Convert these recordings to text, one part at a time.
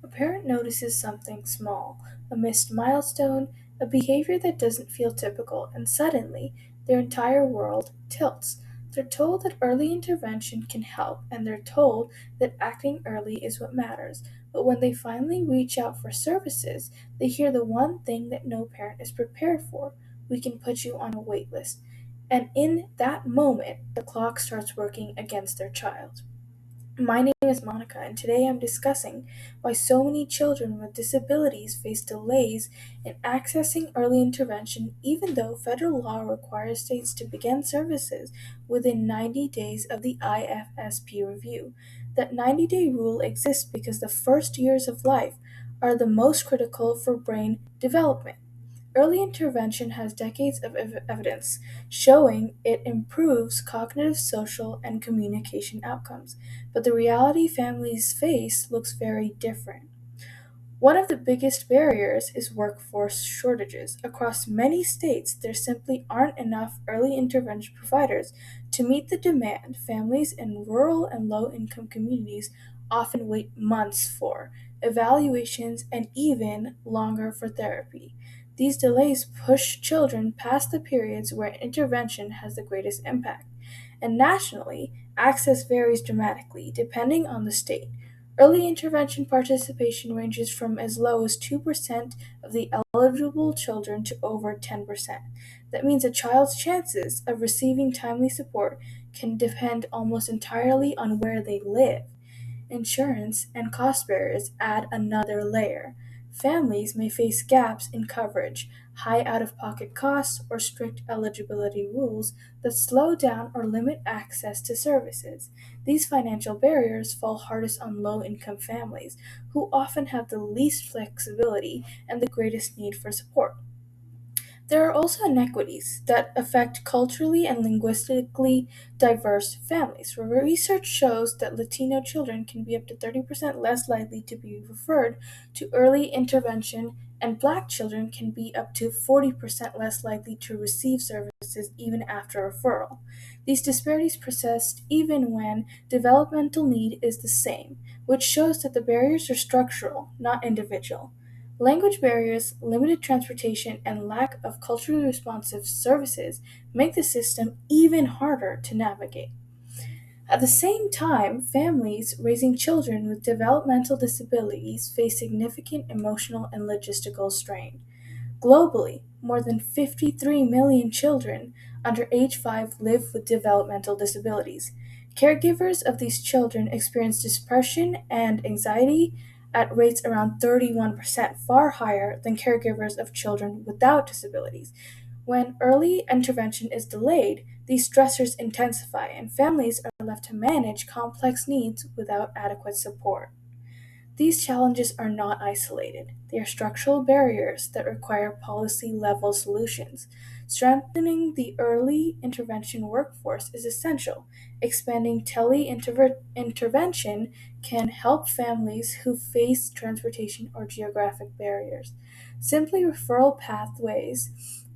A parent notices something small, a missed milestone, a behavior that doesn't feel typical, and suddenly their entire world tilts. They're told that early intervention can help, and they're told that acting early is what matters. But when they finally reach out for services, they hear the one thing that no parent is prepared for: we can put you on a wait list. And in that moment, the clock starts working against their child. My name is Monica, and today I'm discussing why so many children with disabilities face delays in accessing early intervention, even though federal law requires states to begin services within 90 days of the IFSP review. That 90-day rule exists because the first years of life are the most critical for brain development. Early intervention has decades of evidence showing it improves cognitive, social, and communication outcomes, but the reality families face looks very different. One of the biggest barriers is workforce shortages. Across many states, there simply aren't enough early intervention providers to meet the demand. Families in rural and low income communities often wait months for evaluations and even longer for therapy. These delays push children past the periods where intervention has the greatest impact. And nationally, access varies dramatically depending on the state. Early intervention participation ranges from as low as 2% of the eligible children to over 10%. That means a child's chances of receiving timely support can depend almost entirely on where they live. Insurance and cost barriers add another layer. Families may face gaps in coverage, high out of pocket costs, or strict eligibility rules that slow down or limit access to services. These financial barriers fall hardest on low income families, who often have the least flexibility and the greatest need for support. There are also inequities that affect culturally and linguistically diverse families, where research shows that Latino children can be up to 30% less likely to be referred to early intervention, and Black children can be up to 40% less likely to receive services even after referral. These disparities persist even when developmental need is the same, which shows that the barriers are structural, not individual. Language barriers, limited transportation, and lack of culturally responsive services make the system even harder to navigate. At the same time, families raising children with developmental disabilities face significant emotional and logistical strain. Globally, more than 53 million children under age 5 live with developmental disabilities. Caregivers of these children experience depression and anxiety at rates around 31%, far higher than caregivers of children without disabilities. When early intervention is delayed, these stressors intensify, and families are left to manage complex needs without adequate support. These challenges are not isolated. They are structural barriers that require policy level solutions. Strengthening the early intervention workforce is essential. Expanding intervention can help families who face transportation or geographic barriers. Simply referral pathways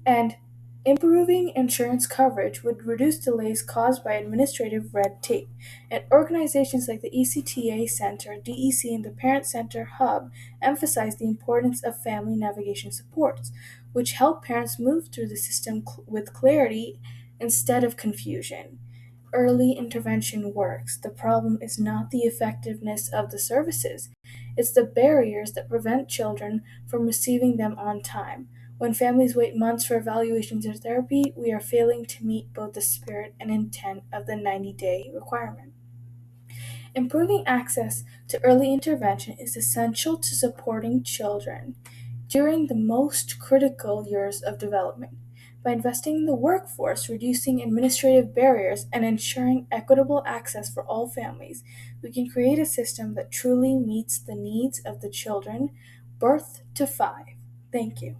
and improving insurance coverage would reduce delays caused by administrative red tape. And organizations like the ECTA Center, DEC, and the Parent Center Hub emphasize the importance of family navigation supports, which help parents move through the system with clarity instead of confusion. Early intervention works. The problem is not the effectiveness of the services, it's the barriers that prevent children from receiving them on time. When families wait months for evaluations or therapy, we are failing to meet both the spirit and intent of the 90-day requirement. Improving access to early intervention is essential to supporting children during the most critical years of development. By investing in the workforce, reducing administrative barriers, and ensuring equitable access for all families, we can create a system that truly meets the needs of the children birth to 5. Thank you.